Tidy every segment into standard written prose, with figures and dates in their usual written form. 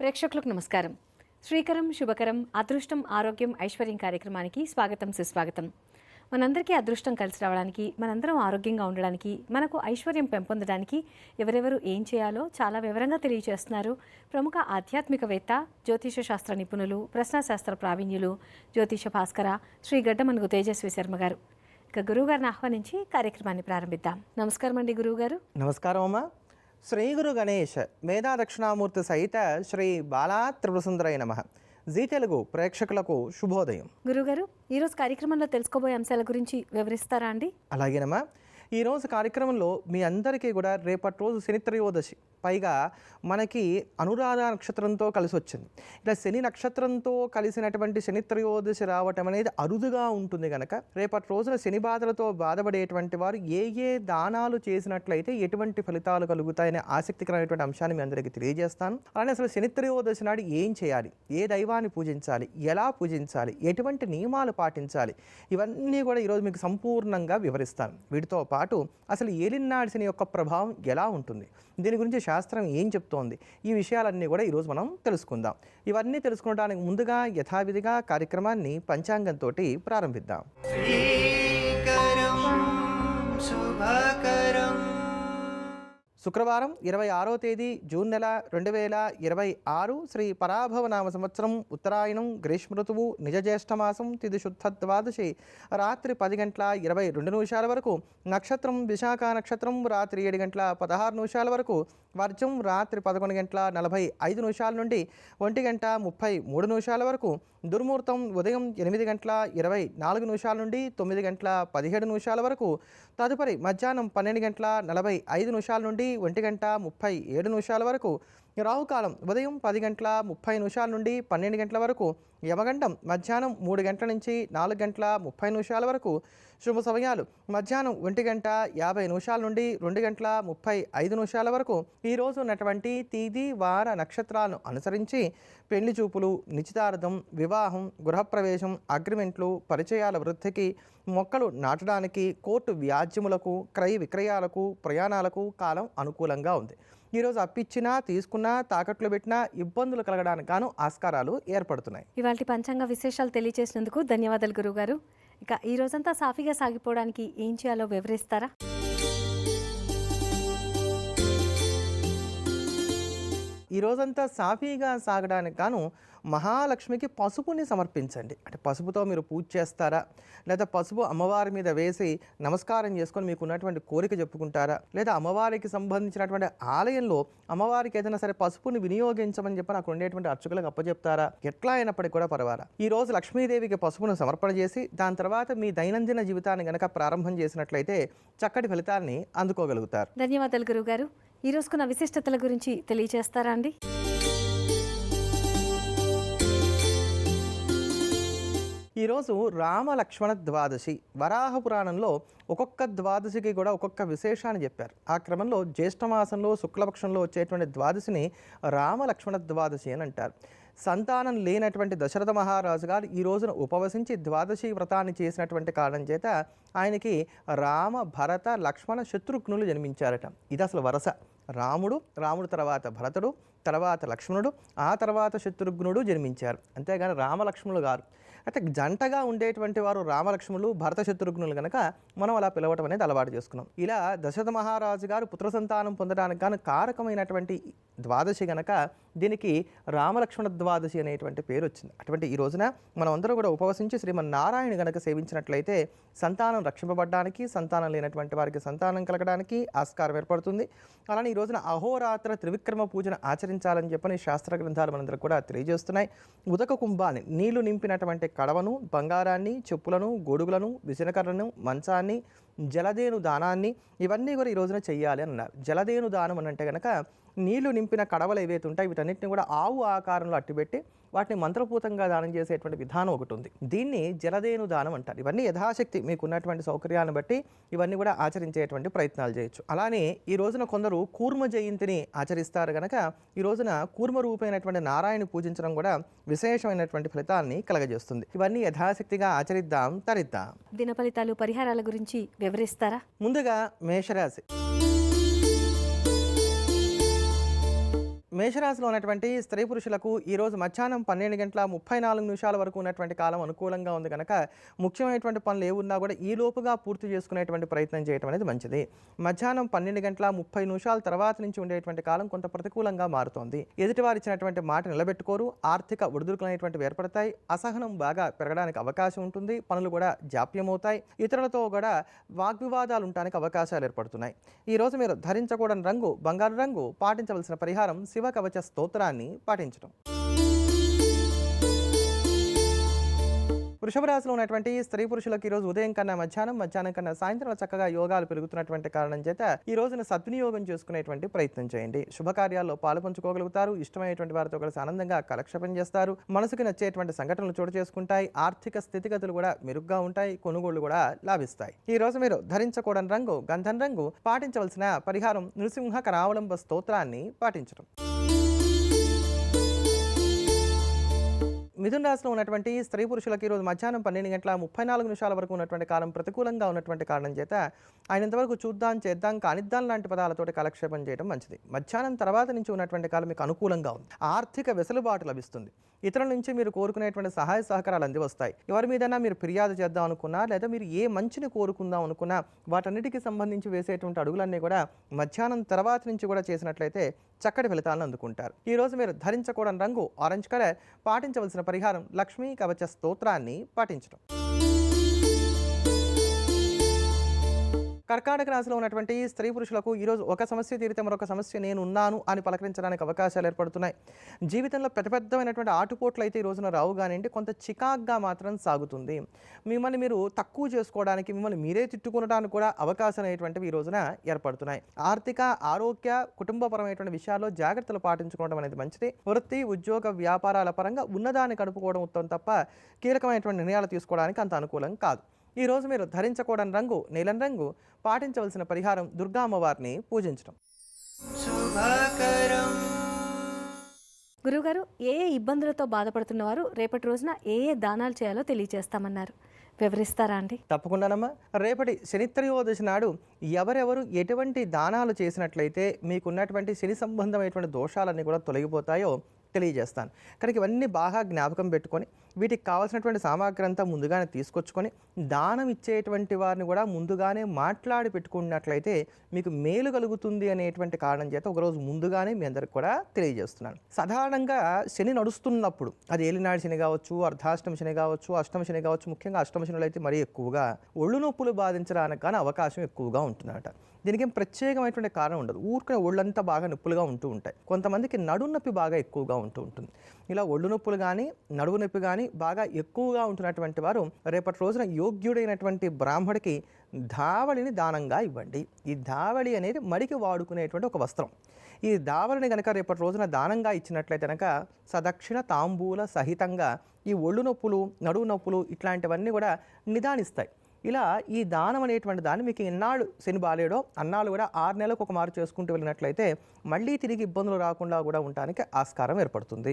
ప్రేక్షకులకు నమస్కారం. శ్రీకరం శుభకరం అదృష్టం ఆరోగ్యం ఐశ్వర్యం కార్యక్రమానికి స్వాగతం సుస్వాగతం. మనందరికీ అదృష్టం కలిసి రావడానికి, మనందరం ఆరోగ్యంగా ఉండడానికి, మనకు ఐశ్వర్యం పెంపొందడానికి ఎవరెవరు ఏం చేయాలో చాలా వివరంగా తెలియజేస్తున్నారు ప్రముఖ ఆధ్యాత్మికవేత్త, జ్యోతిష శాస్త్ర నిపుణులు, ప్రశ్నాశాస్త్ర ప్రావీణ్యులు, జ్యోతిష భాస్కర శ్రీ గడ్డమనుగు తేజస్వి శర్మ గారు. ఇక గురువుగారిని ఆహ్వానించి కార్యక్రమాన్ని ప్రారంభిద్దాం. నమస్కారం అండి గురువుగారు. నమస్కారం అమ్మా. శ్రీ గురు గణేష్ మేధా దక్షిణామూర్తి సహిత శ్రీ బాలా త్రిపురసుందరై నమః. జీ తెలుగు ప్రేక్షకులకు శుభోదయం. గురుగారు, ఈరోజు కార్యక్రమంలో తెలుసుకోబోయే అంశాల గురించి వివరిస్తారా అండి? అలాగేనమ్మా. ఈరోజు కార్యక్రమంలో మీ అందరికీ కూడా రేపటి రోజు శని త్రయోదశి, పైగా మనకి అనురాధ నక్షత్రంతో కలిసి వచ్చింది. ఇలా శని నక్షత్రంతో కలిసినటువంటి శని త్రయోదశి రావటం అనేది అరుదుగా ఉంటుంది కనుక రేపటి రోజున శని బాధలతో బాధపడేటువంటి వారు ఏ దానాలు చేసినట్లయితే ఎటువంటి ఫలితాలు కలుగుతాయనే ఆసక్తికరమైనటువంటి అంశాన్ని మీ అందరికీ తెలియజేస్తాను. అలానే అసలు శని త్రయోదశి నాడు ఏం చేయాలి, ఏ దైవాన్ని పూజించాలి, ఎలా పూజించాలి, ఎటువంటి నియమాలు పాటించాలి, ఇవన్నీ కూడా ఈరోజు మీకు సంపూర్ణంగా వివరిస్తాను. వీటితో పాటు అసలు ఏలినాడు శని యొక్క ప్రభావం ఎలా ఉంటుంది, దీని గురించి శాస్త్రం ఏం చెప్తోంది, ఈ విషయాలన్నీ కూడా ఈరోజు మనం తెలుసుకుందాం. ఇవన్నీ తెలుసుకోవడానికి ముందుగా యథావిధిగా కార్యక్రమాన్ని పంచాంగంతో ప్రారంభిద్దాం. శుక్రవారం 26వ తేదీ జూన్ నెల 2026 శ్రీ పరాభవనామ సంవత్సరం ఉత్తరాయణం గ్రీష్మ ఋతువు నిజ జ్యేష్ఠమాసం తిథి శుద్ధ ద్వాదశి రాత్రి 10 గంటల 22 నిమిషాల వరకు, నక్షత్రం విశాఖ నక్షత్రం రాత్రి 7 గంటల 16 నిమిషాల వరకు, వర్జం రాత్రి 11 గంటల 45 నిమిషాల నుండి 1 గంట 33 నిమిషాల వరకు, దుర్ముహూర్తం ఉదయం 8 గంటల 24 నిమిషాల నుండి 9 గంటల 17 నిమిషాల వరకు, తదుపరి మధ్యాహ్నం 12 గంటల 45 నిమిషాల నుండి 1 గంట 37 నిమిషాల వరకు, రాహుకాలం ఉదయం 10 గంటల 30 నిమిషాల నుండి 12 గంటల వరకు, యమగండం మధ్యాహ్నం 3 గంటల నుంచి 4 గంటల 30 నిమిషాల వరకు, శుభ సమయాలు మధ్యాహ్నం 1 గంట 50 నిమిషాల నుండి 2 గంటల 35 నిమిషాల వరకు. ఈరోజు ఉన్నటువంటి తేదీ వార నక్షత్రాలను అనుసరించి పెళ్లి చూపులు, నిశ్చితార్థం, వివాహం, గృహప్రవేశం, అగ్రిమెంట్లు, పరిచయాల వృద్ధికి, మొక్కలు నాటడానికి, కోర్టు వ్యాజ్యములకు, క్రయ విక్రయాలకు, ప్రయాణాలకు కాలం అనుకూలంగా ఉంది. ఈరోజు అప్పిచ్చినా, తీసుకున్నా, తాకట్లు పెట్టినా ఇబ్బందులు కలగడానికి గాను ఆస్కారాలు ఏర్పడుతున్నాయి. ఇవాళ పంచాంగ విశేషాలు తెలియజేసినందుకు ధన్యవాదాలు గురువుగారు. ఇక ఈ రోజంతా సాఫీగా సాగిపోవడానికి ఏం చేయాలో వివరిస్తారా? ఈ రోజంతా సాఫీగా సాగడానికి గాను మహాలక్ష్మికి పసుపుని సమర్పించండి. అంటే పసుపుతో మీరు పూజ చేస్తారా, లేదా పసుపు అమ్మవారి మీద వేసి నమస్కారం చేసుకొని మీకు ఉన్నటువంటి కోరిక చెప్పుకుంటారా, లేదా అమ్మవారికి సంబంధించినటువంటి ఆలయంలో అమ్మవారికి ఏదైనా సరే పసుపుని వినియోగించమని చెప్పి నాకు ఉండేటువంటి అర్చకులకు అప్పచెప్తారా, ఎట్లా అయినప్పటికీ కూడా పర్వాలా. ఈ రోజు లక్ష్మీదేవికి పసుపును సమర్పణ చేసి దాని తర్వాత మీ దైనందిన జీవితాన్ని గనక ప్రారంభం చేసినట్లయితే చక్కటి ఫలితాన్ని అందుకోగలుగుతారు. ధన్యవాదాలు గురువుగారు. ఈ రోజుకున్న విశిష్టతల గురించి తెలియజేస్తారా అండి? ఈరోజు రామ లక్ష్మణ ద్వాదశి. వరాహ పురాణంలో ఒక్కొక్క ద్వాదశికి కూడా ఒక్కొక్క విశేషాన్ని చెప్పారు. ఆ క్రమంలో జ్యేష్ఠమాసంలో శుక్లపక్షంలో వచ్చేటువంటి ద్వాదశిని రామ లక్ష్మణ ద్వాదశి అని అంటారు. సంతానం లేనటువంటి దశరథ మహారాజు గారు ఈ రోజున ఉపవసించి ద్వాదశి వ్రతాన్ని చేసినటువంటి కారణం చేత ఆయనకి రామ, భరత, లక్ష్మణ, శత్రుఘ్నులు జన్మించారట. ఇది అసలు వరస. రాముడు తర్వాత భరతుడు, తర్వాత లక్ష్మణుడు, ఆ తర్వాత శత్రుఘ్నుడు జన్మించారు. అంతేగాని రామలక్ష్మణులు గారు. అయితే జంటగా ఉండేటువంటి వారు రామలక్ష్మణులు, భరత శత్రుఘ్నులు కనుక మనం అలా పిలవటం అనేది అలవాటు చేసుకున్నాం. ఇలా దశరథ మహారాజు గారు పుత్ర సంతానం పొందడానికి గాను కారకమైనటువంటి ద్వాదశి గనక దీనికి రామలక్ష్మణ ద్వాదశి అనేటువంటి పేరు వచ్చింది. అటువంటి ఈ రోజున మనం అందరూ కూడా ఉపవసించి శ్రీమన్నారాయణ గనక సేవించినట్లయితే సంతానం రక్షింపబడడానికి, సంతానం లేనటువంటి వారికి సంతానం కలగడానికి ఆస్కారం ఏర్పడుతుంది. అలానే ఈ రోజున అహోరాత్ర త్రివిక్రమ పూజను ఆచరించాలని చెప్పని శాస్త్ర గ్రంథాలు మనందరూ కూడా తెలియజేస్తున్నాయి. ఉదక కుంభాన్ని, నీళ్లు నింపినటువంటి కడవను, బంగారాన్ని, చెప్పులను, గొడుగులను, విసనకర్రను, మంచాన్ని, జలదేను దానాన్ని ఇవన్నీ కూడా ఈ రోజున చెయ్యాలి అన్నారు. జలదేను దానం అని అంటే కనుక నీళ్లు నింపిన కడవలు ఏవైతే ఉంటాయి వీటన్నిటిని కూడా ఆవు ఆకారంలో అట్టిపెట్టి వాటిని మంత్రపూతంగా దానం చేసేటువంటి విధానం ఒకటి ఉంది. దీన్ని జలదేను దానం అంటారు. ఇవన్నీ యథాశక్తి మీకున్నటువంటి సౌకర్యాన్ని బట్టి ఇవన్నీ కూడా ఆచరించేటువంటి ప్రయత్నాలు చేయొచ్చు. అలానే ఈ రోజున కొందరు కూర్మ జయంతిని ఆచరిస్తారు కనుక ఈ రోజున కూర్మ రూపైనటువంటి నారాయణ పూజించడం కూడా విశేషమైనటువంటి ఫలితాన్ని కలగజేస్తుంది. ఇవన్నీ యథాశక్తిగా ఆచరిద్దాం, తరిద్దాం. దిన ఫలితాలు, పరిహారాల గురించి వివరిస్తారా? ముందుగా మేషరాశి. మేషరాశిలో ఉన్నటువంటి స్త్రీ పురుషులకు ఈరోజు మధ్యాహ్నం 12 గంటల 34 నిమిషాల వరకు ఉన్నటువంటి కాలం అనుకూలంగా ఉంది కనుక ముఖ్యమైనటువంటి పనులు ఏమున్నా కూడా ఈ లోపుగా పూర్తి చేసుకునేటువంటి ప్రయత్నం చేయడం అనేది మంచిది. మధ్యాహ్నం 12 గంటల 30 నిమిషాల తర్వాత నుంచి ఉండేటువంటి కాలం కొంత ప్రతికూలంగా మారుతోంది. ఎదుటివారు ఇచ్చినటువంటి మాట నిలబెట్టుకోరు, ఆర్థిక ఒడిదుడుకులు అనేటువంటివి ఏర్పడతాయి, అసహనం బాగా పెరగడానికి అవకాశం ఉంటుంది, పనులు కూడా జాప్యమవుతాయి, ఇతరులతో కూడా వాగ్వివాదాలు ఉండడానికి అవకాశాలు ఏర్పడుతున్నాయి. ఈరోజు మీరు ధరించకూడని రంగు బంగారు రంగు, పాటించవలసిన పరిహారం శివ కవచ స్తోత్రాన్ని పాటించడం. వృషభ రాశిలో ఉన్నటువంటి స్త్రీ పురుషులకు ఈరోజు ఉదయం కన్నా మధ్యాహ్నం కన్నా సాయంత్రం చక్కగా యోగాలు పెరుగుతున్నటువంటి కారణం చేత ఈ రోజున సద్వినియోగం చేసుకునేటువంటి ప్రయత్నం చేయండి. శుభకార్యాల్లో పాలు పంచుకోగలుగుతారు, ఇష్టమైనటువంటి వారితో కలిసి ఆనందంగా కాలక్షేపం చేస్తారు, మనసుకి నచ్చేటువంటి సంఘటనలు చోటు చేసుకుంటాయి, ఆర్థిక స్థితిగతులు కూడా మెరుగ్గా ఉంటాయి, కొనుగోళ్లు కూడా లాభిస్తాయి. ఈ రోజు మీరు ధరించకూడని రంగు గంధం రంగు, పాటించవలసిన పరిహారం నృసింహ కరావలంబ స్తోత్రాన్ని పాటించడం. మిథున రాశిలో ఉన్నటువంటి స్త్రీ పురుషులకు ఈరోజు మధ్యాహ్నం 12 గంటల 34 నిమిషాల వరకు ఉన్నటువంటి కాలం ప్రతికూలంగా ఉన్నటువంటి కారణం చేత అయినంతవరకు చూద్దాం చేద్దాం కానిద్దాం లాంటి పదాలతోటి కాలక్షేపం చేయడం మంచిది. మధ్యాహ్నం తర్వాత నుంచి ఉన్నటువంటి కాలం మీకు అనుకూలంగా ఉంది, ఆర్థిక వెసులుబాటు లభిస్తుంది, ఇతరుల నుంచి మీరు కోరుకునేటువంటి సహాయ సహకారాలు అంది వస్తాయి. ఎవరి మీదైనా మీరు ఫిర్యాదు చేద్దాం అనుకున్నా లేదా మీరు ఏ మంచిని కోరుకుందాం అనుకున్నా వాటన్నిటికీ సంబంధించి వేసేటువంటి అడుగులన్నీ కూడా మధ్యాహ్నం తర్వాత నుంచి కూడా చేసినట్లయితే చక్కటి ఫలితాలను అందుకుంటారు. ఈ రోజు మీరు ధరించకూడని రంగు ఆరెంజ్ కలర్, పాటించవలసిన పరిహారం లక్ష్మీ కవచ స్తోత్రాన్ని పాటించడం. కర్కాటక రాశిలో ఉన్నటువంటి స్త్రీ పురుషులకు ఈరోజు ఒక సమస్య తీరితే మరొక సమస్య నేను ఉన్నాను అని పలకరించడానికి అవకాశాలు ఏర్పడుతున్నాయి. జీవితంలో పెద్దమైనటువంటి ఆటుపోట్లు అయితే ఈ రోజున రావు కానివ్వండి, కొంత చికాగ్గా మాత్రం సాగుతుంది. మిమ్మల్ని మీరు తక్కువ చేసుకోవడానికి, మిమ్మల్ని మీరే తిట్టుకునడానికి కూడా అవకాశాలు అనేటువంటివి ఈ రోజున ఏర్పడుతున్నాయి. ఆర్థిక ఆరోగ్య కుటుంబపరమైనటువంటి విషయాల్లో జాగ్రత్తలు పాటించుకోవడం అనేది మంచిది. వృత్తి ఉద్యోగ వ్యాపారాల పరంగా ఉన్నదాన్ని గడుపుకోవడం ఉత్తమం తప్ప కీలకమైనటువంటి నిర్ణయాలు తీసుకోవడానికి అంత అనుకూలం కాదు. ఈ రోజు మీరు ధరించకూడని రంగు నీలం రంగు, పాటించవలసిన పరిహారం దుర్గా అమ్మవారిని పూజించడం. గురువుగారు, ఏ ఇబ్బందులతో బాధపడుతున్నవారు రేపటి రోజున ఏ దానాలు చేయాలో తెలియజేస్తామన్నారు, వివరిస్తారా అండి? తప్పకుండానమ్మా. రేపటి శనిత్రయోదశి నాడు ఎవరెవరు ఎటువంటి దానాలు చేసినట్లయితే మీకున్నటువంటి శని సంబంధమైనటువంటి దోషాలన్నీ కూడా తొలగిపోతాయో తెలియజేస్తాను. కనుక ఇవన్నీ బాగా జ్ఞాపకం పెట్టుకొని వీటికి కావాల్సినటువంటి సామాగ్రి అంతా ముందుగానే తీసుకొచ్చుకొని దానం ఇచ్చేటువంటి వారిని కూడా ముందుగానే మాట్లాడి పెట్టుకున్నట్లయితే మీకు మేలు కలుగుతుంది అనేటువంటి కారణం చేత ఒకరోజు ముందుగానే మీ అందరికి కూడా తెలియజేస్తున్నాను. సాధారణంగా శని నడుస్తున్నప్పుడు అది ఏలినాడు శని కావచ్చు, అర్ధాష్టమి శని కావచ్చు, అష్టమ శని కావచ్చు, ముఖ్యంగా అష్టమ శనులు అయితే మరీ ఎక్కువగా ఒళ్ళు నొప్పులు బాధించడానికి కానీ అవకాశం ఎక్కువగా ఉంటుందన్నమాట. దీనికి ఏం ప్రత్యేకమైనటువంటి కారణం ఉండదు, ఊరికే ఒళ్ళంతా బాగా నొప్పులుగా ఉంటూ ఉంటాయి. కొంతమందికి నడుము నొప్పి బాగా ఎక్కువగా ఉంటూ ఉంటుంది. ఇలా ఒళ్ళు నొప్పులు కానీ నడుము నొప్పి కానీ బాగా ఎక్కువగా ఉంటున్నటువంటి వారు రేపటి రోజున యోగ్యుడైనటువంటి బ్రాహ్మడికి ధావళిని దానంగా ఇవ్వండి. ఈ ధావళి అనేది మడికి వాడుకునేటువంటి ఒక వస్త్రం. ఈ ధావళిని కనుక రేపటి రోజున దానంగా ఇచ్చినట్లయితే కనుక సదక్షిణ తాంబూల సహితంగా ఈ ఒళ్ళు నొప్పులు నడుము నొప్పులు ఇట్లాంటివన్నీ కూడా నిదానిస్తాయి. ఇలా ఈ దానం అనేటువంటి దాన్ని మీకు ఎన్నాళ్ళు శని బాలేడో అన్నాళ్ళు కూడా 6 నెలలకు ఒక మారు చేసుకుంటూ వెళ్ళినట్లయితే మళ్ళీ తిరిగి ఇబ్బందులు రాకుండా కూడా ఉండడానికి ఆస్కారం ఏర్పడుతుంది.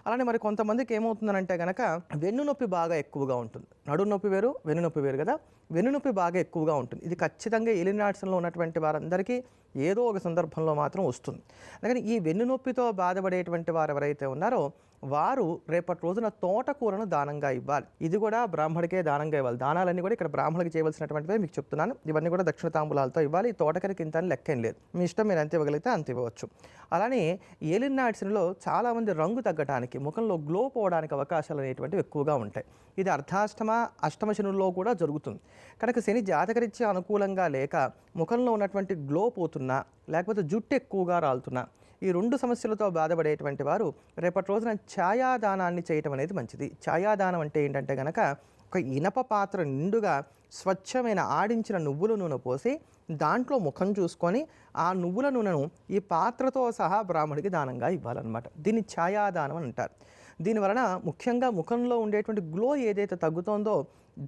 అలానే మరి కొంతమందికి ఏమవుతుందనంటే కనుక వెన్ను నొప్పి బాగా ఎక్కువగా ఉంటుంది. నడుము నొప్పి వేరు, వెన్ను నొప్పి వేరు కదా. వెన్ను నొప్పి బాగా ఎక్కువగా ఉంటుంది. ఇది ఖచ్చితంగా ఏలినాడ్స్లో ఉన్నటువంటి వారందరికీ ఏదో ఒక సందర్భంలో మాత్రం వస్తుంది. అందుకని ఈ వెన్ను నొప్పితో బాధపడేటువంటి వారు ఎవరైతే ఉన్నారో వారు రేపటి రోజున తోటకూరను దానంగా ఇవ్వాలి. ఇది కూడా బ్రాహ్మడికే దానంగా ఇవ్వాలి. దానాలన్నీ కూడా ఇక్కడ బ్రాహ్మడికి చేయవలసినటువంటివే మీకు చెప్తున్నాను. ఇవన్నీ కూడా దక్షిణ తాంబూలాలతో ఇవ్వాలి. ఈ తోటకరికి ఇంత అని లెక్కేం లేదు, మీ ఇష్టం, మీరు ఎంత ఇవ్వగలిగితే అంత ఇవ్వచ్చు. అలానే ఏలినాడ్స్లో చాలామంది రంగు తగ్గడానికి, ముఖంలో గ్లో పోవడానికి అవకాశాలు అనేటువంటివి ఎక్కువగా ఉంటాయి. ఇది అర్ధాష్టమ అష్టమ శనుల్లో కూడా జరుగుతుంది. కనుక శని జాతకరీత్యా అనుకూలంగా లేక ముఖంలో ఉన్నటువంటి గ్లో పోతున్నా, లేకపోతే జుట్టు ఎక్కువగా రాలుతున్నా, ఈ 2 సమస్యలతో బాధపడేటువంటి వారు రేపటి రోజున ఛాయాదానాన్ని చేయటం అనేది మంచిది. ఛాయాదానం అంటే ఏంటంటే కనుక ఒక ఇనప పాత్ర నిండుగా స్వచ్ఛమైన ఆడించిన నువ్వుల నూనె పోసి దాంట్లో ముఖం చూసుకొని ఆ నువ్వుల నూనెను ఈ పాత్రతో సహా బ్రాహ్మడికి దానంగా ఇవ్వాలన్నమాట. దీన్ని ఛాయాదానం అని అంటారు. దీనివలన ముఖ్యంగా ముఖంలో ఉండేటువంటి గ్లో ఏదైతే తగ్గుతోందో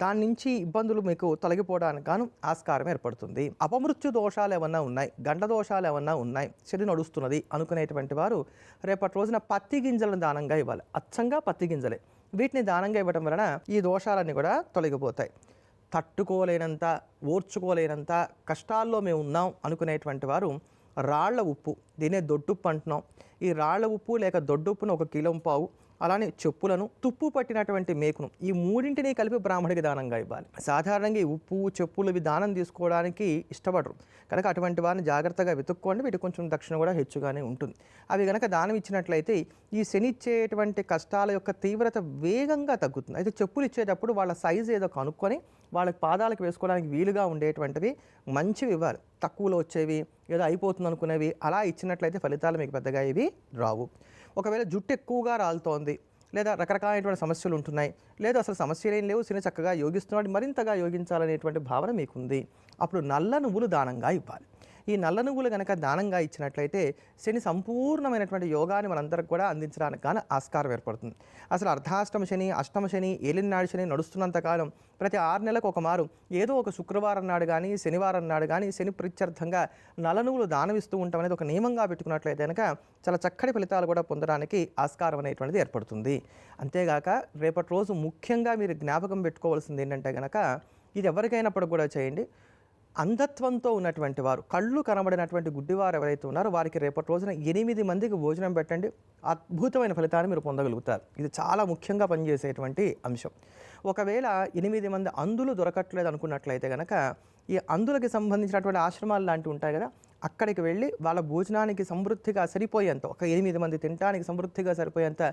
దాని నుంచి ఇబ్బందులు మీకు తొలగిపోవడానికి గాను ఆస్కారం ఏర్పడుతుంది. అపమృత్యు దోషాలు ఏమన్నా ఉన్నాయి, గండ దోషాలు ఏమన్నా ఉన్నాయి, శని నడుస్తున్నది అనుకునేటువంటి వారు రేపటి రోజున పత్తి గింజలను దానంగా ఇవ్వాలి. అచ్చంగా పత్తి గింజలే, వీటిని దానంగా ఇవ్వడం వలన ఈ దోషాలన్నీ కూడా తొలగిపోతాయి. తట్టుకోలేనంత ఓర్చుకోలేనంత కష్టాల్లో మేము ఉన్నాం అనుకునేటువంటి వారు రాళ్ల ఉప్పు, దీనే దొడ్డుప్పు అంటున్నాం, ఈ రాళ్ల ఉప్పు లేక దొడ్డుప్పును 1 కిలో పావు, అలానే చెప్పులను, తుప్పు పట్టినటువంటి మేకును, ఈ మూడింటిని కలిపి బ్రాహ్మడికి దానంగా ఇవ్వాలి. సాధారణంగా ఈ ఉప్పు, చెప్పులు ఇవి దానం తీసుకోవడానికి ఇష్టపడరు కనుక అటువంటి వారిని జాగ్రత్తగా వెతుక్కోండి. వీటి కొంచెం దక్షిణ కూడా హెచ్చుగానే ఉంటుంది. అవి కనుక దానం ఇచ్చినట్లయితే ఈ శని ఇచ్చేటువంటి కష్టాల యొక్క తీవ్రత వేగంగా తగ్గుతుంది. అయితే చెప్పులు ఇచ్చేటప్పుడు వాళ్ళ సైజు ఏదో కనుక్కొని వాళ్ళకి పాదాలకు వేసుకోవడానికి వీలుగా ఉండేటువంటివి మంచివి ఇవ్వాలి. తక్కువలో వచ్చేవి, ఏదో అయిపోతుంది అనుకునేవి అలా ఇచ్చినట్లయితే ఫలితాలు మీకు పెద్దగా ఇవి రావు. ఒకవేళ జుట్టు ఎక్కువగా రాలుతోంది, లేదా రకరకాలైనటువంటి సమస్యలు ఉంటున్నాయి, లేదా అసలు సమస్యలు ఏం లేవు, శని చక్కగా యోగిస్తున్నాడు, మరింతగా యోగించాలనేటువంటి భావన మీకుంది, అప్పుడు నల్ల నువ్వులు దానంగా ఇవ్వాలి. ఈ నల్ల నువ్వులు కనుక దానంగా ఇచ్చినట్లయితే శని సంపూర్ణమైనటువంటి యోగాన్ని మనందరికి కూడా అందించడానికి కానీ ఆస్కారం ఏర్పడుతుంది. అసలు అర్ధాష్టమ శని, అష్టమ శని, ఏలినాడు శని నడుస్తున్నంతకాలం ప్రతి 6 నెలలకు ఒక మారు ఏదో ఒక శుక్రవారం నాడు కానీ శనివారం నాడు కానీ శని ప్రీత్యర్థంగా నల్ల నువ్వులు దానమిస్తూ ఉంటాం అనేది ఒక నియమంగా పెట్టుకున్నట్లయితే కనుక చాలా చక్కటి ఫలితాలు కూడా పొందడానికి ఆస్కారం అనేటువంటిది ఏర్పడుతుంది. అంతేగాక రేపటి రోజు ముఖ్యంగా మీరు జ్ఞాపకం పెట్టుకోవాల్సింది ఏంటంటే కనుక ఇది ఎవరికైనప్పుడు కూడా చేయండి. అంధత్వంతో ఉన్నటువంటి వారు, కళ్ళు కనబడినటువంటి గుడ్డివారు ఎవరైతే ఉన్నారో వారికి రేపటి రోజున 8 మందికి భోజనం పెట్టండి. అద్భుతమైన ఫలితాన్ని మీరు పొందగలుగుతారు. ఇది చాలా ముఖ్యంగా పనిచేసేటువంటి అంశం. ఒకవేళ 8 మంది అంధులు దొరకట్లేదు అనుకున్నట్లయితే కనుక ఈ అంధులకి సంబంధించినటువంటి ఆశ్రమాలు లాంటివి ఉంటాయి కదా, అక్కడికి వెళ్ళి వాళ్ళ భోజనానికి సమృద్ధిగా సరిపోయేంత, ఒక 8 మంది తినడానికి సమృద్ధిగా సరిపోయేంత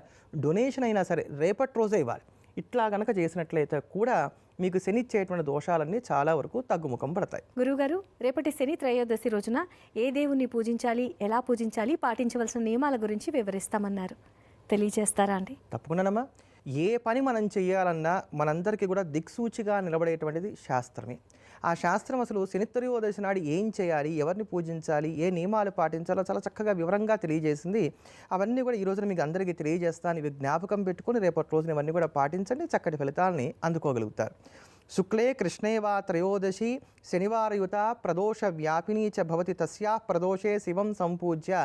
డొనేషన్ అయినా సరే రేపటి రోజే ఇవ్వాలి. ఇట్లా కనుక చేసినట్లయితే కూడా మీకు శని ఇచ్చేటువంటి దోషాలన్నీ చాలా వరకు తగ్గుముఖం పడతాయి. గురువుగారు, రేపటి శని త్రయోదశి రోజున ఏ దేవుణ్ణి పూజించాలి, ఎలా పూజించాలి, పాటించవలసిన నియమాల గురించి వివరిస్తామన్నారు. తెలియజేస్తారా అండి? తప్పకుండానమ్మా. ఏ పని మనం చేయాలన్నా మనందరికీ కూడా దిక్సూచిగా నిలబడేటువంటిది శాస్త్రమే. ఆ శాస్త్రం అసలు శని త్రయోదశి నాడు ఏం చేయాలి, ఎవరిని పూజించాలి, ఏ నియమాలు పాటించాలో చాలా చక్కగా వివరంగా తెలియజేసింది. అవన్నీ కూడా ఈ రోజున మీకు అందరికీ తెలియజేస్తాను. ఇవి జ్ఞాపకం పెట్టుకుని రేపటి రోజున ఇవన్నీ కూడా పాటించండి, చక్కటి ఫలితాలని అందుకోగలుగుతారు. శుక్లే కృష్ణే వా త్రయోదశి శనివారయుత ప్రదోష వ్యాపినీ చ భవతి తస్యా ప్రదోషే శివం సంపూజ్య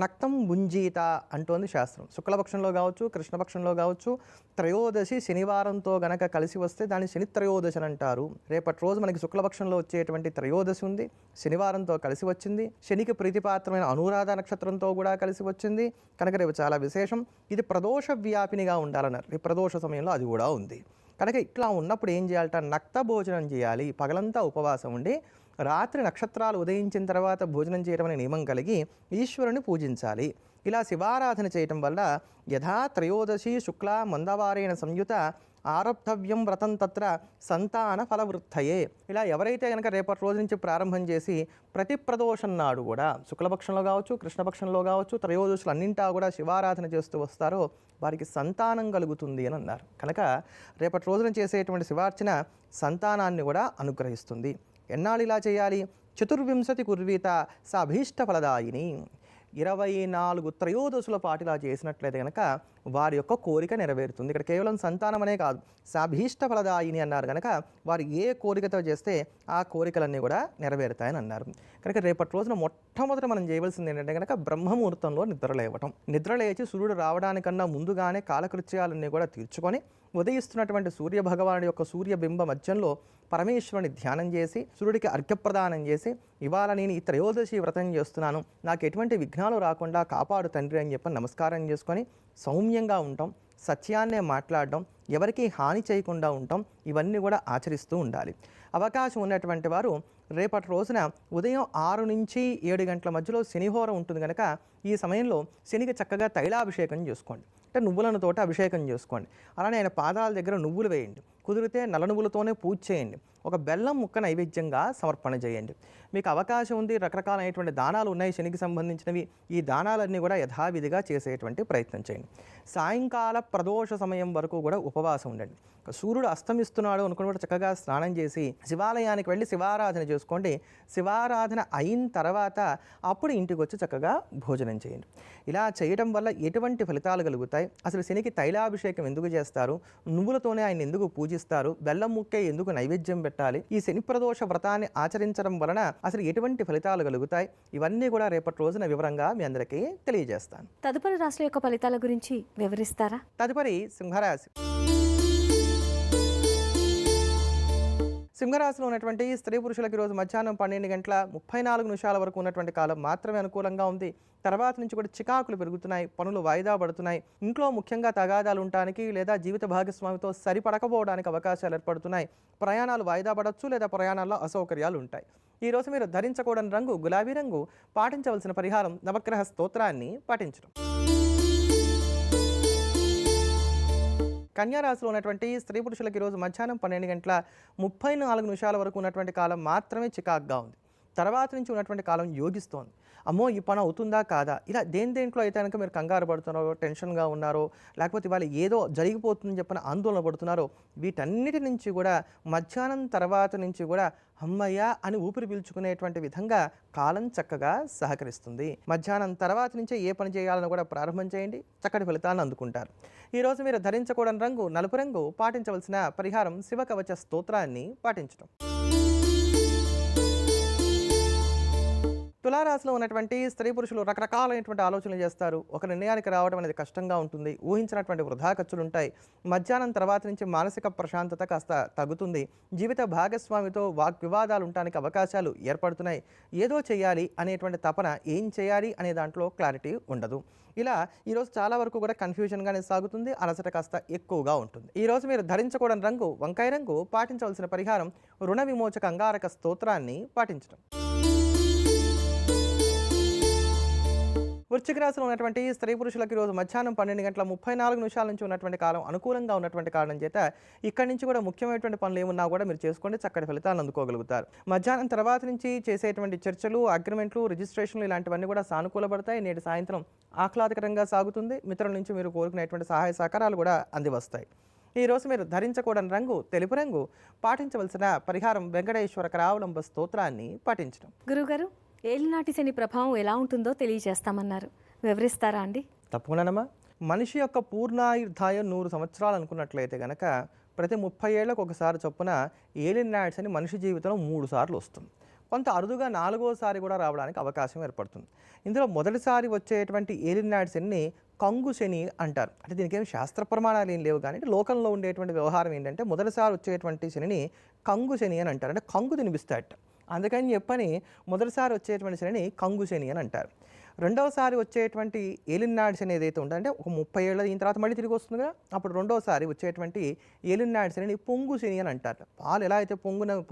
నక్తం భుంజీత అంటోంది శాస్త్రం. శుక్లపక్షంలో కావచ్చు, కృష్ణపక్షంలో కావచ్చు, త్రయోదశి శనివారంతో గనక కలిసి వస్తే దాన్ని శని త్రయోదశి అని అంటారు. రేపటి రోజు మనకి శుక్లపక్షంలో వచ్చేటువంటి త్రయోదశి ఉంది, శనివారంతో కలిసి వచ్చింది. శనికి ప్రీతిపాత్రమైన అనురాధ నక్షత్రంతో కూడా కలిసి వచ్చింది కనుక రేపు చాలా విశేషం. ఇది ప్రదోష వ్యాపినిగా ఉండాలన్నారు. ఈ ప్రదోష సమయంలో అది కూడా ఉంది కనుక ఇట్లా ఉన్నప్పుడు ఏం చేయాలట, నక్త భోజనం చేయాలి. పగలంతా ఉపవాసం ఉండి రాత్రి నక్షత్రాలు ఉదయించిన తర్వాత భోజనం చేయడం అనే నియమం కలిగి ఈశ్వరుని పూజించాలి. ఇలా శివారాధన చేయటం వల్ల యథా త్రయోదశి శుక్ల మందవారేణ సంయుత ఆరబ్ధవ్యం వ్రతం తత్ర సంతాన ఫలవృద్ధయే. ఇలా ఎవరైతే కనుక రేపటి రోజు నుంచి ప్రారంభం చేసి ప్రతి ప్రదోషం నాడు కూడా శుక్లపక్షంలో కావచ్చు, కృష్ణపక్షంలో కావచ్చు, త్రయోదశులు అన్నింటా కూడా శివారాధన చేస్తూ వస్తారో వారికి సంతానం కలుగుతుంది అని అన్నారు. కనుక రేపటి రోజున చేసేటువంటి శివార్చన సంతానాన్ని కూడా అనుగ్రహిస్తుంది. ఎన్నాళ్ళు ఇలా చేయాలి? 24 కుర్వీత సాభీష్ట ఫలదాయిని. 24 త్రయోదశుల పాటు ఇలా చేసినట్లయితే కనుక వారి యొక్క కోరిక నెరవేరుతుంది. ఇక్కడ కేవలం సంతానం అనే కాదు, సాభీష్ట ఫలదాయిని అన్నారు కనుక వారు ఏ కోరికతో చేస్తే ఆ కోరికలన్నీ కూడా నెరవేరుతాయని అన్నారు. కనుక రేపటి రోజున మొట్టమొదట మనం చేయవలసింది ఏంటంటే కనుక బ్రహ్మముహూర్తంలో నిద్రలేవటం. నిద్రలేచి సూర్యుడు రావడానికన్నా ముందుగానే కాలకృత్యాలన్నీ కూడా తీర్చుకొని ఉదయిస్తున్నటువంటి సూర్య భగవానుడి యొక్క సూర్యబింబ మధ్యంలో పరమేశ్వరుని ధ్యానం చేసి సూర్యుడికి అర్ఘ్యప్రదానం చేసి ఇవాళ నేను ఈ త్రయోదశి వ్రతం చేస్తున్నాను, నాకు ఎటువంటి విఘ్నాలు రాకుండా కాపాడు తండ్రి అని చెప్పి నమస్కారం చేసుకొని సౌమ్యంగా ఉంటాం, సత్యాన్నే మాట్లాడడం, ఎవరికీ హాని చేయకుండా ఉంటాం, ఇవన్నీ కూడా ఆచరిస్తూ ఉండాలి. అవకాశం ఉన్నటువంటి వారు రేపటి రోజున ఉదయం 6 నుంచి 7 గంటల మధ్యలో శనిహోరం ఉంటుంది కనుక ఈ సమయంలో శనికి చక్కగా తైలాభిషేకం చేసుకోండి. అంటే నువ్వులతోటి అభిషేకం చేసుకోండి. అలానే ఆయన పాదాల దగ్గర నువ్వులు వేయండి. కుదిరితే నల్ల నువ్వులతోనే పూజ చేయండి. ఒక బెల్లం ముక్క నైవేద్యంగా సమర్పణ చేయండి. మీకు అవకాశం ఉంది, రకరకాలైనటువంటి దానాలు ఉన్నాయి శనికి సంబంధించినవి, ఈ దానాలన్నీ కూడా యథావిధిగా చేసేటువంటి ప్రయత్నం చేయండి. సాయంకాల ప్రదోష సమయం వరకు కూడా ఉపవాసం ఉండండి. సూర్యుడు అస్తమిస్తున్నాడు అనుకుని చక్కగా స్నానం చేసి శివాలయానికి వెళ్ళి శివారాధన చేసుకోండి. శివారాధన అయిన తర్వాత అప్పుడు ఇంటికి వచ్చి చక్కగా భోజనం చేయండి. ఇలా చేయడం వల్ల ఎటువంటి ఫలితాలు కలుగుతాయి? అసలు శనికి తైలాభిషేకం ఎందుకు చేస్తారు? నువ్వులతోనే ఆయన ఎందుకు పూజిస్తారు? బెల్లం ముక్కే ఎందుకు నైవేద్యం పెట్టాలి? ఈ శని ప్రదోష వ్రతాన్ని ఆచరించడం వలన అసలు ఎటువంటి ఫలితాలు కలుగుతాయి? ఇవన్నీ కూడా రేపటి రోజున వివరంగా మీ అందరికీ తెలియజేస్తాను. తదుపరి రాశుల యొక్క ఫలితాల గురించి వివరిస్తారా? తదుపరి సింహరాశి. సింహరాశిలో ఉన్నటువంటి స్త్రీ పురుషులకు ఈరోజు మధ్యాహ్నం 12 గంటల 34 నిమిషాల వరకు ఉన్నటువంటి కాలం మాత్రమే అనుకూలంగా ఉంది. తర్వాత నుంచి కూడా చికాకులు పెరుగుతున్నాయి, పనులు వాయిదా పడుతున్నాయి, ఇంట్లో ముఖ్యంగా తగాదాలు ఉండటానికి లేదా జీవిత భాగస్వామితో సరిపడకపోవడానికి అవకాశాలు ఏర్పడుతున్నాయి. ప్రయాణాలు వాయిదా పడవచ్చు లేదా ప్రయాణాల్లో అసౌకర్యాలు ఉంటాయి. ఈరోజు మీరు ధరించకూడని రంగు గులాబీ రంగు. పాటించవలసిన పరిహారం నవగ్రహ స్తోత్రాన్ని పాటించడం. కన్యారాశిలో ఉన్నటువంటి స్త్రీ పురుషులకు ఈరోజు మధ్యాహ్నం 12 గంటల 34 నిమిషాల వరకు ఉన్నటువంటి కాలం మాత్రమే చికాకుగా ఉంది. తర్వాత నుంచి ఉన్నటువంటి కాలం యోగిస్తోంది. అమ్మో ఈ పని అవుతుందా కాదా, ఇలా దేంట్లో అయితే కనుక మీరు కంగారు పడుతున్నారో, టెన్షన్గా ఉన్నారో, లేకపోతే ఇవాళ ఏదో జరిగిపోతుందని చెప్పిన ఆందోళన పడుతున్నారో, వీటన్నిటి నుంచి కూడా మధ్యాహ్నం తర్వాత నుంచి కూడా అమ్మయ్య అని ఊపిరి పీల్చుకునేటువంటి విధంగా కాలం చక్కగా సహకరిస్తుంది. మధ్యాహ్నం తర్వాత నుంచే ఏ పని చేయాలని కూడా ప్రారంభం చేయండి, చక్కటి ఫలితాలను అందుకుంటారు. ఈరోజు మీరు ధరించకూడని రంగు నలుపు రంగు. పాటించవలసిన పరిహారం శివకవచ స్తోత్రాన్ని పాటించడం. తులారాశిలో ఉన్నటువంటి స్త్రీ పురుషులు రకరకాలైనటువంటి ఆలోచనలు చేస్తారు. ఒక నిర్ణయానికి రావడం అనేది కష్టంగా ఉంటుంది. ఊహించినటువంటి వృధా ఖర్చులు ఉంటాయి. మధ్యాహ్నం తర్వాత నుంచి మానసిక ప్రశాంతత కాస్త తగ్గుతుంది. జీవిత భాగస్వామితో వాగ్వివాదాలు ఉండడానికి అవకాశాలు ఏర్పడుతున్నాయి. ఏదో చేయాలి అనేటువంటి తపన, ఏం చేయాలి అనే దాంట్లో క్లారిటీ ఉండదు. ఇలా ఈరోజు చాలా వరకు కూడా కన్ఫ్యూజన్గానే సాగుతుంది. అలసట కాస్త ఎక్కువగా ఉంటుంది. ఈరోజు మీరు ధరించకూడని రంగు వంకాయ రంగు. పాటించవలసిన పరిహారం రుణ విమోచక అంగారక స్తోత్రాన్ని పాటించడం. వృశ్చిక రాశిలో ఉన్నటువంటి స్త్రీ పురుషులకు ఈరోజు మధ్యాహ్నం 12 గంటల 34 నిమిషాల నుంచి ఉన్నటువంటి కాలం అనుకూలంగా ఉన్నటువంటి కారణం చేత ఇక్కడి నుంచి కూడా ముఖ్యమైనటువంటి పనులు ఏమున్నా కూడా మీరు చేసుకోండి, చక్కటి ఫలితాలను అందుకోగలుగుతారు. మధ్యాహ్నం తర్వాత నుంచి చేసేటువంటి చర్చలు, అగ్రిమెంట్లు, రిజిస్ట్రేషన్లు ఇలాంటివన్నీ కూడా సానుకూలపడతాయి. నేటి సాయంత్రం ఆహ్లాదకరంగా సాగుతుంది. మిత్రుల నుంచి మీరు కోరుకునేటువంటి సహాయ సహకారాలు కూడా అందివస్తాయి. ఈరోజు మీరు ధరించకూడని రంగు తెలుపు రంగు. పాటించవలసిన పరిహారం వెంకటేశ్వర కరావలంబ స్తోత్రాన్ని పాటించడం. గురుగారు, ఏలినాటి శని ప్రభావం ఎలా ఉంటుందో తెలియజేస్తామన్నారు, వివరిస్తారా అండి? తప్పకుండానమ్మా. మనిషి యొక్క పూర్ణాయుర్దాయం 100 సంవత్సరాలు అనుకున్నట్లయితే గనక ప్రతి 30 ఏళ్లకు ఒకసారి చొప్పున ఏలినాడ్స్ అని మనిషి జీవితంలో 3 సార్లు వస్తుంది. కొంత అరుదుగా 4వసారి కూడా రావడానికి అవకాశం ఏర్పడుతుంది. ఇందులో మొదటిసారి వచ్చేటువంటి ఏలినాడ్స్ అన్ని కంగు శని అంటారు. అంటే దీనికి ఏం శాస్త్ర ప్రమాణాలు ఏం లేవు, కానీ లోకంలో ఉండేటువంటి వ్యవహారం ఏంటంటే మొదటిసారి వచ్చేటువంటి శనిని కంగు శని అని అంటారు. అంటే కంగు తినిపిస్తాయట. అందుకని చెప్పని మొదటిసారి వచ్చేటువంటి శనిని కంగు శని అని అంటారు. రెండవసారి వచ్చేటువంటి ఏలినాడు శని ఏదైతే ఉంటుందో, అంటే ఒక 30 ఏళ్ళ దీని తర్వాత మళ్ళీ తిరిగి వస్తుంది కదా, అప్పుడు రెండవసారి వచ్చేటువంటి ఏలినాడు శనిని పొంగు శని అని అంటారు. పాలు ఎలా అయితే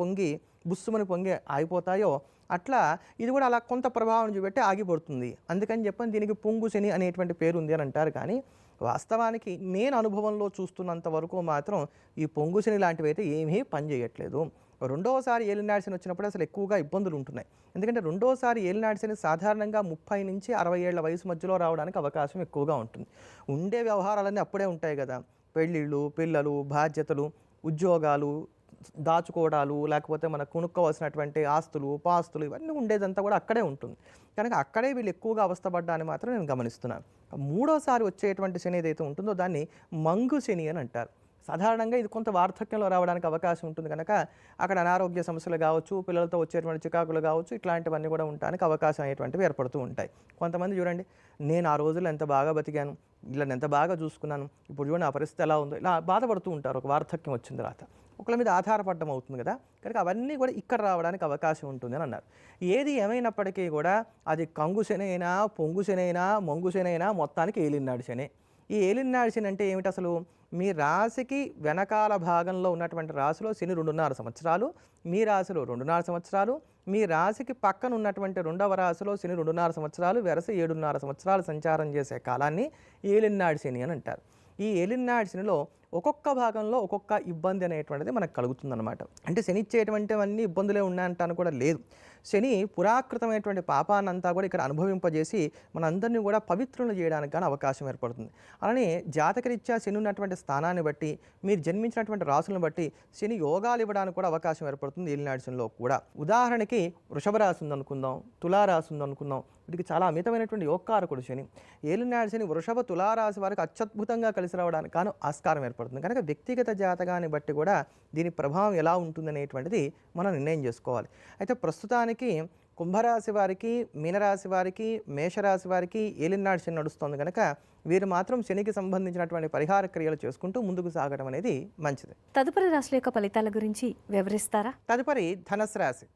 పొంగి బుస్సుమని పొంగి ఆగిపోతాయో అట్లా ఇది కూడా అలా కొంత ప్రభావం చూపెట్టి ఆగిపోతుంది. అందుకని చెప్పని దీనికి పొంగు శని అనేటువంటి పేరు ఉంది అని అంటారు. కానీ వాస్తవానికి నేను అనుభవంలో చూస్తున్నంత వరకు మాత్రం ఈ పొంగు శని లాంటివి అయితే ఏమీ పనిచేయట్లేదు. రెండవసారి ఏలినాడు శని వచ్చినప్పుడు అసలు ఎక్కువగా ఇబ్బందులు ఉంటున్నాయి. ఎందుకంటే రెండోసారి ఏలినాడు శని సాధారణంగా 30 నుంచి 60 ఏళ్ల వయసు మధ్యలో రావడానికి అవకాశం ఎక్కువగా ఉంటుంది. ఉండే వ్యవహారాలన్నీ అప్పుడే ఉంటాయి కదా, పెళ్ళిళ్ళు, పిల్లలు, బాధ్యతలు, ఉద్యోగాలు, దాచుకోవడాలు, లేకపోతే మనకు కొనుక్కోవాల్సినటువంటి ఆస్తులు, పాస్తులు, ఇవన్నీ ఉండేదంతా కూడా అక్కడే ఉంటుంది. కనుక అక్కడే వీళ్ళు ఎక్కువగా అవస్థపడ్డాన్ని మాత్రం నేను గమనిస్తున్నాను. మూడోసారి వచ్చేటువంటి శని ఏదైతే ఉంటుందో దాన్ని మంగు శని అని అంటారు. సాధారణంగా ఇది కొంత వార్ధక్యంలో రావడానికి అవకాశం ఉంటుంది కనుక అక్కడ అనారోగ్య సమస్యలు కావచ్చు, పిల్లలతో వచ్చేటువంటి చికాకులు కావచ్చు, ఇట్లాంటివన్నీ కూడా ఉండడానికి అవకాశం అనేటువంటివి ఏర్పడుతూ ఉంటాయి. కొంతమంది చూడండి, నేను ఆ రోజుల్లో ఎంత బాగా బతికాను, ఇలా ఎంత బాగా చూసుకున్నాను, ఇప్పుడు చూడండి నా పరిస్థితి ఎలా ఉందో, ఇలా బాధపడుతూ ఉంటారు ఒక వార్ధక్యం వచ్చిన తర్వాత. ఒకళ్ళ మీద ఆధారపడడం అవుతుంది కదా, కనుక అవన్నీ కూడా ఇక్కడ రావడానికి అవకాశం ఉంటుంది అని అన్నారు. ఏది ఏమైనప్పటికీ కూడా అది కంగు శని అయినా, పొంగు శని అయినా, మంగు శని అయినా మొత్తానికి ఏలినాడు శని. ఈ ఏలినాడు శని అంటే ఏమిటి అసలు? మీ రాశికి వెనకాల భాగంలో ఉన్నటువంటి రాశిలో శని 2.5 సంవత్సరాలు, మీ రాశిలో 2.5 సంవత్సరాలు, మీ రాశికి పక్కన ఉన్నటువంటి రెండవ రాశిలో శని 2.5 సంవత్సరాలు, వెరస 7.5 సంవత్సరాలు సంచారం చేసే కాలాన్ని ఏలినాడు శని అని అంటారు. ఈ ఏలినాడు శనిలో ఒక్కొక్క భాగంలో ఒక్కొక్క ఇబ్బంది అనేటువంటిది మనకు కలుగుతుందన్నమాట. అంటే శని ఇచ్చేటువంటివన్నీ ఇబ్బందులే ఉన్నాయంటాను కూడా లేదు. శని పురాకృతమైనటువంటి పాపాన్నంతా కూడా ఇక్కడ అనుభవింపజేసి మనందరినీ కూడా పవిత్రులు చేయడానికి కానీ అవకాశం ఏర్పడుతుంది. అలానే జాతకరీత్యా శని ఉన్నటువంటి స్థానాన్ని బట్టి, మీరు జన్మించినటువంటి రాసులను బట్టి శని యోగాలు ఇవ్వడానికి కూడా అవకాశం ఏర్పడుతుంది ఏలినాడు శనిలో కూడా. ఉదాహరణకి వృషభ రాశి ఉందనుకుందాం, తులారాశి ఉందనుకుందాం, వీటికి చాలా అమితమైనటువంటి యోగకారకుడు శని. ఏలినాడు శని వృషభ, తులారాశి వారికి అత్యద్భుతంగా కలిసి రావడానికి కాను ఆస్కారం ఏర్పడుతుంది. కనుక వ్యక్తిగత జాతకాన్ని బట్టి కూడా దీని ప్రభావం ఎలా ఉంటుందనేటువంటిది మనం నిర్ణయం చేసుకోవాలి. అయితే ప్రస్తుతానికి కుంభరాశి వారికి, మీనరాశి వారికి, మేషరాశి వారికి ఏలినాడు శని నడుస్తుంది కనుక వీరు మాత్రం శనికి సంబంధించినటువంటి పరిహార క్రియలు చేసుకుంటూ ముందుకు సాగడం అనేది మంచిది. తదుపరి రాశుల యొక్క ఫలితాల గురించి వివరిస్తారా? తదుపరి ధనుసు రాశి.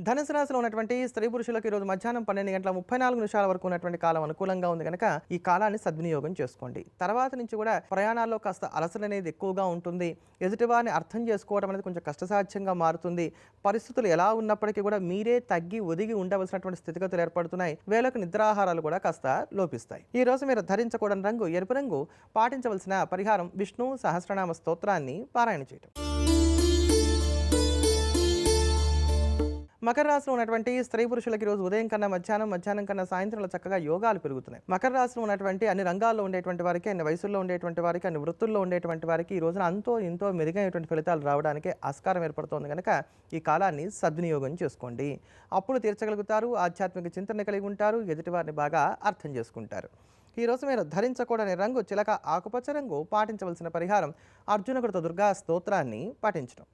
ధనుసు రాశిలో ఉన్నటువంటి స్త్రీ పురుషులకు ఈరోజు మధ్యాహ్నం 12:34 వరకు ఉన్నటువంటి కాలం అనుకూలంగా ఉంది కనుక ఈ కాలాన్ని సద్వినియోగం చేసుకోండి. తర్వాత నుంచి కూడా ప్రయాణాల్లో కాస్త అలసట అనేది ఎక్కువగా ఉంటుంది. ఎదుటివారిని అర్థం చేసుకోవడం అనేది కొంచెం కష్టసాధ్యంగా మారుతుంది. పరిస్థితులు ఎలా ఉన్నప్పటికీ కూడా మీరే తగ్గి ఒదిగి ఉండవలసినటువంటి స్థితిగతులు ఏర్పడుతున్నాయి. వేళకు నిద్రాహారాలు కూడా కాస్త లోపిస్తాయి. ఈ రోజు మీరు ధరించకూడని రంగు ఎరుపు రంగు. పాటించవలసిన పరిహారం విష్ణు సహస్రనామ స్తోత్రాన్ని పారాయణ చేయటం. మకర రాశిలో ఉన్నటువంటి స్త్రీ పురుషులకి రోజు ఉదయం కన్నా మధ్యాహ్నం కన్నా సాయంత్రంలో చక్కగా యోగాలు పెరుగుతున్నాయి. మకర రాశిలో ఉన్నటువంటి అన్ని రంగాల్లో ఉండేటువంటి వారికి, అన్ని వయసుల్లో ఉండేటువంటి వారికి, అన్ని వృత్తుల్లో ఉండేటువంటి వారికి ఈ రోజున అంతో ఇంతో మెరుగైనటువంటి ఫలితాలు రావడానికి ఆస్కారం ఏర్పడుతోంది కనుక ఈ కాలాన్ని సద్వినియోగం చేసుకోండి. అప్పులు తీర్చగలుగుతారు, ఆధ్యాత్మిక చింతన కలిగి ఉంటారు, ఎదుటివారిని బాగా అర్థం చేసుకుంటారు. ఈ రోజు మీరు ధరించకూడని రంగు చిలక ఆకుపచ్చ రంగు. పాటించవలసిన పరిహారం అర్జునకృత దుర్గా స్తోత్రాన్ని పాటించడం.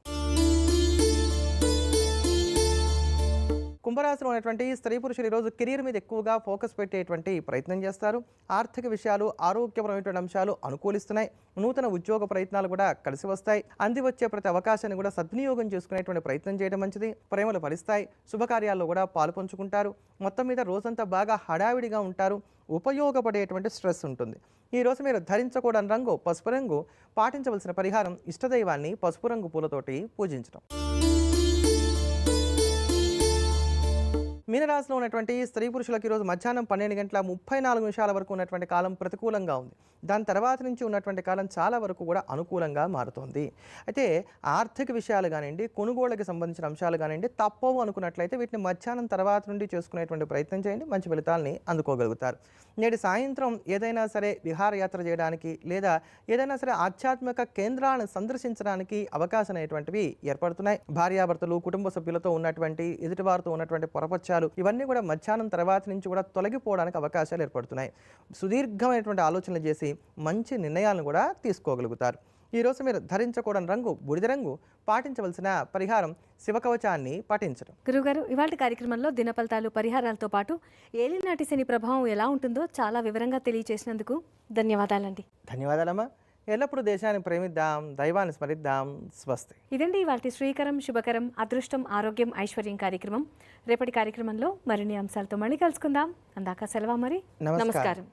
కుంభరాశిలో ఉన్నటువంటి స్త్రీ పురుషులు ఈరోజు కెరీర్ మీద ఎక్కువగా ఫోకస్ పెట్టేటువంటి ప్రయత్నం చేస్తారు. ఆర్థిక విషయాలు, ఆరోగ్యపరమైనటువంటి అంశాలు అనుకూలిస్తున్నాయి. నూతన ఉద్యోగ ప్రయత్నాలు కూడా కలిసి వస్తాయి. అంది వచ్చే ప్రతి అవకాశాన్ని కూడా సద్వినియోగం చేసుకునేటువంటి ప్రయత్నం చేయడం మంచిది. ప్రేమలు ఫలిస్తాయి. శుభకార్యాల్లో కూడా పాలు పంచుకుంటారు. మొత్తం మీద రోజంతా బాగా హడావిడిగా ఉంటారు. ఉపయోగపడేటువంటి స్ట్రెస్ ఉంటుంది. ఈ రోజు మీరు ధరించకూడని రంగు పసుపు రంగు. పాటించవలసిన పరిహారం ఇష్టదైవాన్ని పసుపు రంగు పూలతోటి పూజించడం. మీనరాశిలో ఉన్నటువంటి స్త్రీ పురుషులకు ఈరోజు మధ్యాహ్నం 12:34 వరకు ఉన్నటువంటి కాలం ప్రతికూలంగా ఉంది. దాని తర్వాత నుంచి ఉన్నటువంటి కాలం చాలా వరకు కూడా అనుకూలంగా మారుతోంది. అయితే ఆర్థిక విషయాలు కానివ్వండి, కొనుగోళ్లకు సంబంధించిన అంశాలు కానివ్వండి తప్పవు అనుకున్నట్లయితే వీటిని మధ్యాహ్నం తర్వాత నుండి చేసుకునేటువంటి ప్రయత్నం చేయండి. మంచి ఫలితాలని అందుకోగలుగుతారు. నేటి సాయంత్రం ఏదైనా సరే విహారయాత్ర చేయడానికి లేదా ఏదైనా సరే ఆధ్యాత్మిక కేంద్రాలను సందర్శించడానికి అవకాశం అనేటువంటివి ఏర్పడుతున్నాయి. భార్యాభర్తలు, కుటుంబ సభ్యులతో ఉన్నటువంటి ఎదుటివారితో ఉన్నటువంటి పొరపచ్చాలు ఇవన్నీ కూడా మధ్యాహ్నం తర్వాత నుంచి కూడా తొలగిపోవడానికి అవకాశాలు ఏర్పడుతున్నాయి. సుదీర్ఘమైనటువంటి ఆలోచనలు చేసి మంచి నిర్ణయాలను కూడా తీసుకోగలుగుతారు. ఈరోజు మీరు ధరించకూడని రంగు బూడిద రంగు. పాటించవలసిన పరిహారం శివకవచాన్ని పఠించడం. గురుగారు, ఇవాళ కార్యక్రమంలో దిన ఫలితాలు, పరిహారాలతో పాటు ఏలినాటి శని ప్రభావం ఎలా ఉంటుందో చాలా వివరంగా తెలియజేసినందుకు ధన్యవాదాలండి. ధన్యవాదాలమ్మా. ఎల్లప్పుడూ దేశాన్ని ప్రేమిద్దాం, దైవాన్ని స్మరిద్దాం. స్వస్తి. ఇదండి ఇవాళ శ్రీకరం శుభకరం అదృష్టం ఆరోగ్యం ఐశ్వర్యం కార్యక్రమం. రేపటి కార్యక్రమంలో మరిన్ని అంశాలతో మళ్ళీ కలుసుకుందాం. అందాక సెలవు మరి. నమస్కారం.